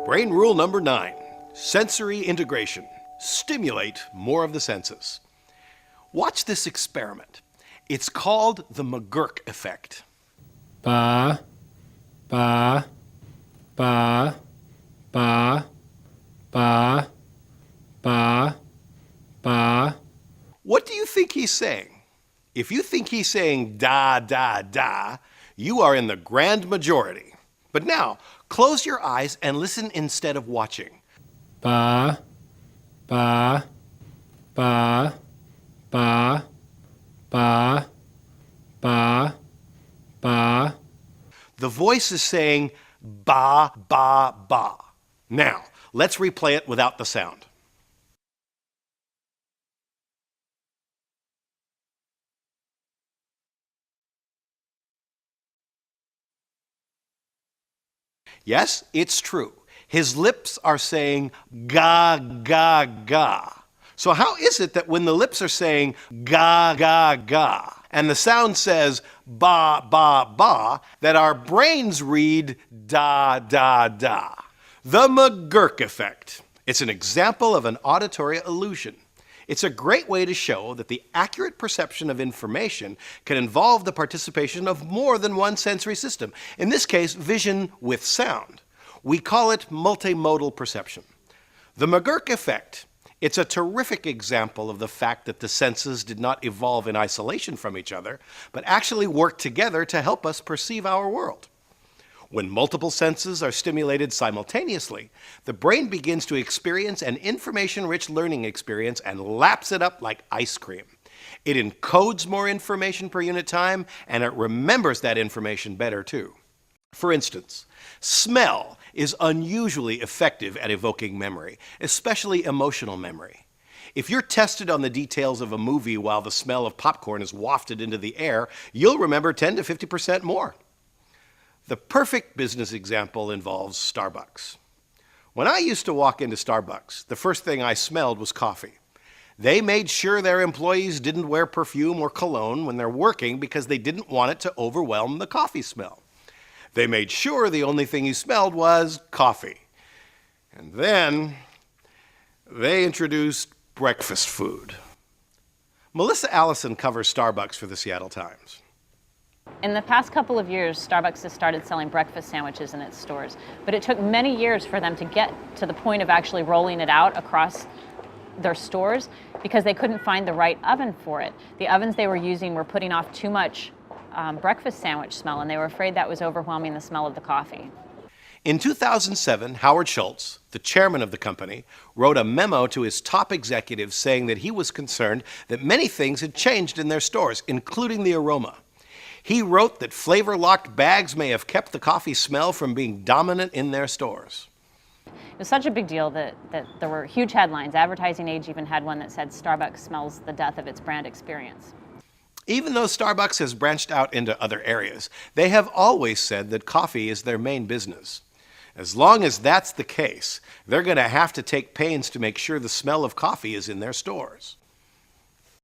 Brain rule number 9, sensory integration. Stimulate more of the senses. Watch this experiment. It's called the McGurk effect. Ba, ba, ba, ba, ba, ba, ba. What do you think he's saying? If you think he's saying da, da, da, you are in the grand majority. But now, close your eyes and listen instead of watching. Ba, ba, ba, ba, ba, ba, ba. The voice is saying ba, ba, ba. Now, let's replay it without the sound. Yes, it's true. His lips are saying ga, ga, ga. So how is it that when the lips are saying ga, ga, ga, and the sound says ba, ba, ba, that our brains read da, da, da? The McGurk effect. It's an example of an auditory illusion. It's a great way to show that the accurate perception of information can involve the participation of more than one sensory system, in this case, vision with sound. We call it multimodal perception. The McGurk effect, it's a terrific example of the fact that the senses did not evolve in isolation from each other, but actually work together to help us perceive our world. When multiple senses are stimulated simultaneously, the brain begins to experience an information-rich learning experience and laps it up like ice cream. It encodes more information per unit time, and it remembers that information better too. For instance, smell is unusually effective at evoking memory, especially emotional memory. If you're tested on the details of a movie while the smell of popcorn is wafted into the air, you'll remember 10 to 50% more. The perfect business example involves Starbucks. When I used to walk into Starbucks, the first thing I smelled was coffee. They made sure their employees didn't wear perfume or cologne when they're working because they didn't want it to overwhelm the coffee smell. They made sure the only thing you smelled was coffee. And then they introduced breakfast food. Melissa Allison covers Starbucks for the Seattle Times. In the past couple of years, Starbucks has started selling breakfast sandwiches in its stores, but it took many years for them to get to the point of actually rolling it out across their stores because they couldn't find the right oven for it. The ovens they were using were putting off too much breakfast sandwich smell, and they were afraid that was overwhelming the smell of the coffee. In 2007, Howard Schultz, the chairman of the company, wrote a memo to his top executives saying that he was concerned that many things had changed in their stores, including the aroma. He wrote that flavor-locked bags may have kept the coffee smell from being dominant in their stores. It was such a big deal that there were huge headlines. Advertising Age even had one that said Starbucks smells the death of its brand experience. Even though Starbucks has branched out into other areas, they have always said that coffee is their main business. As long as that's the case, they're going to have to take pains to make sure the smell of coffee is in their stores.